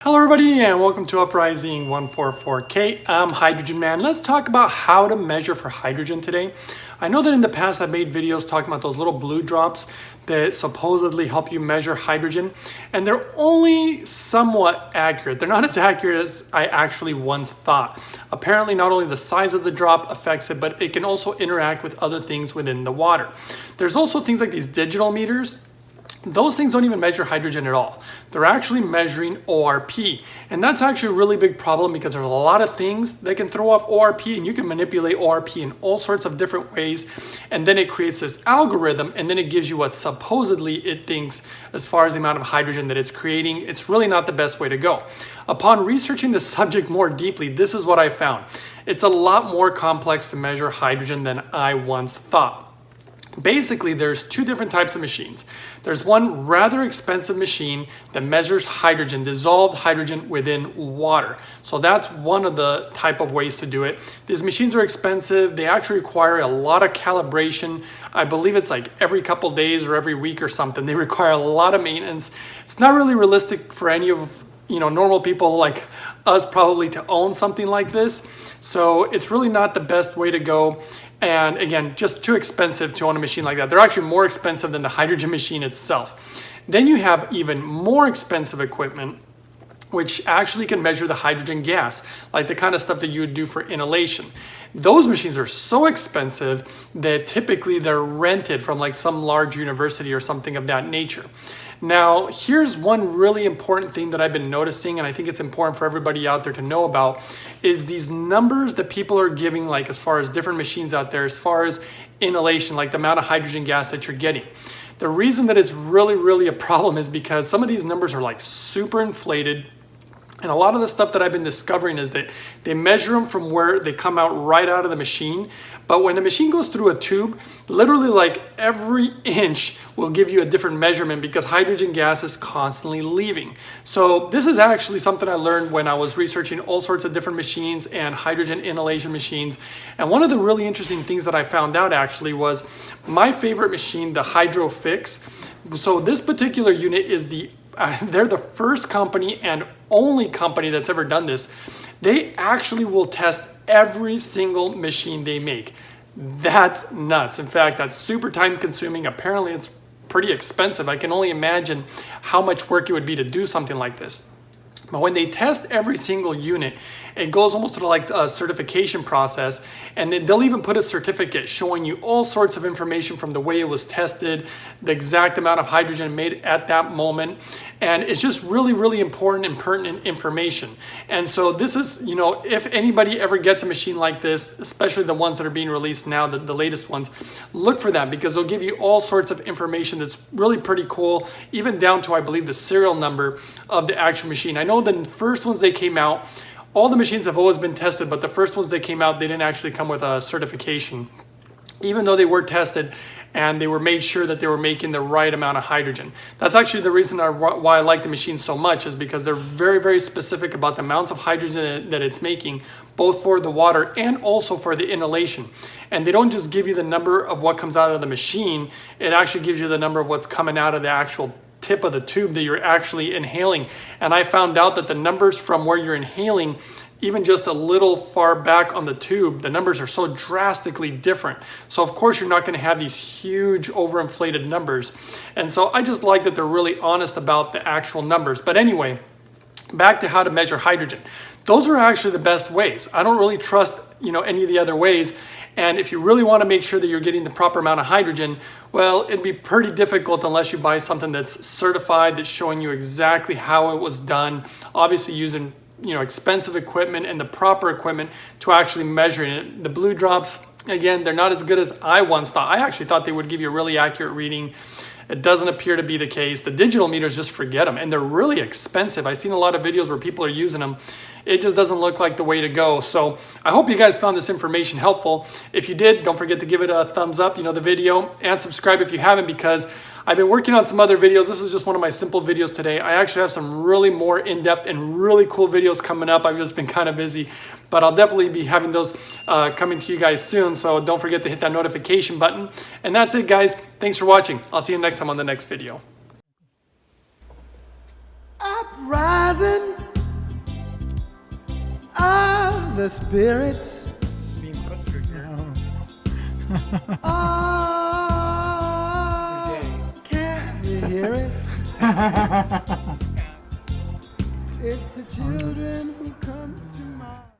Hello everybody and welcome to Uprising 144K. I'm Hydrogen Man. Let's talk about how to measure for hydrogen today. I know that in the past I've made videos talking about those little blue drops that supposedly help you measure hydrogen, and they're only somewhat accurate. They're not as accurate as I actually once thought. Apparently not only the size of the drop affects it, but it can also interact with other things within the water. There's also things like these digital meters. Those things don't even measure hydrogen at all. They're actually measuring ORP. And that's actually a really big problem because there's a lot of things that can throw off ORP, and you can manipulate ORP in all sorts of different ways. And then it creates this algorithm, and then it gives you what supposedly it thinks as far as the amount of hydrogen that it's creating. It's really not the best way to go. Upon researching the subject more deeply, this is what I found. It's a lot more complex to measure hydrogen than I once thought. Basically, there's two different types of machines. There's one rather expensive machine that measures hydrogen, dissolved hydrogen within water. So that's one of the type of ways to do it. These machines are expensive. They actually require a lot of calibration. I believe it's like every couple days or every week or something. They require a lot of maintenance. It's not really realistic for any of normal people like us probably to own something like this. So it's really not the best way to go. And again, just too expensive to own a machine like that. They're actually more expensive than the hydrogen machine itself. Then you have even more expensive equipment, which actually can measure the hydrogen gas, like the kind of stuff that you would do for inhalation. Those machines are so expensive that typically they're rented from like some large university or something of that nature. Now, here's one really important thing that I've been noticing, and I think it's important for everybody out there to know about, is these numbers that people are giving, like as far as different machines out there, as far as inhalation, like the amount of hydrogen gas that you're getting. The reason that it's really a problem is because some of these numbers are like super inflated. And a lot of the stuff that I've been discovering is that they measure them from where they come out right out of the machine. But when the machine goes through a tube, literally like every inch will give you a different measurement because hydrogen gas is constantly leaving. So this is actually something I learned when I was researching all sorts of different machines and hydrogen inhalation machines. And one of the really interesting things that I found out actually was my favorite machine, the Hydrofix. So this particular unit is they're the first company and only company that's ever done this. They actually will test every single machine they make. That's nuts. In fact, that's super time consuming. Apparently it's pretty expensive. I can only imagine how much work it would be to do something like this. But when they test every single unit, it goes almost to like a certification process, and then they'll even put a certificate showing you all sorts of information from the way it was tested, the exact amount of hydrogen made at that moment. And it's just really important and pertinent information. And so this is, if anybody ever gets a machine like this, especially the ones that are being released now, the latest ones, look for that because they'll give you all sorts of information that's really pretty cool, even down to, I believe, the serial number of the actual machine. I know the first ones they came out, all the machines have always been tested, but the first ones that came out, they didn't actually come with a certification, even though they were tested and they were made sure that they were making the right amount of hydrogen. That's actually the reason why I like the machine so much, is because they're very specific about the amounts of hydrogen that it's making, both for the water and also for the inhalation. And they don't just give you the number of what comes out of the machine, it actually gives you the number of what's coming out of the actual tip of the tube that you're actually inhaling. And I found out that the numbers from where you're inhaling, even just a little far back on the tube, the numbers are so drastically different. So of course you're not going to have these huge overinflated numbers. And so I just like that they're really honest about the actual numbers. But anyway, back to how to measure hydrogen. Those are actually the best ways. I don't really trust, any of the other ways. And if you really want to make sure that you're getting the proper amount of hydrogen, well, it'd be pretty difficult unless you buy something that's certified, that's showing you exactly how it was done, obviously using expensive equipment and the proper equipment to actually measure it. The blue drops, again, they're not as good as I once thought. I actually thought they would give you a really accurate reading. It doesn't appear to be the case. The digital meters, just forget them. And they're really expensive. I've seen a lot of videos where people are using them. It just doesn't look like the way to go. So I hope you guys found this information helpful. If you did, don't forget to give it a thumbs up, the video, and subscribe if you haven't, because I've been working on some other videos. This is just one of my simple videos today. I actually have some really more in-depth and really cool videos coming up. I've just been kind of busy, but I'll definitely be having those coming to you guys soon. So don't forget to hit that notification button. And that's it, guys. Thanks for watching. I'll see you next time on the next video. Uprising. the spirits being put through here. Oh, can't you hear it? It's the children who come to mind.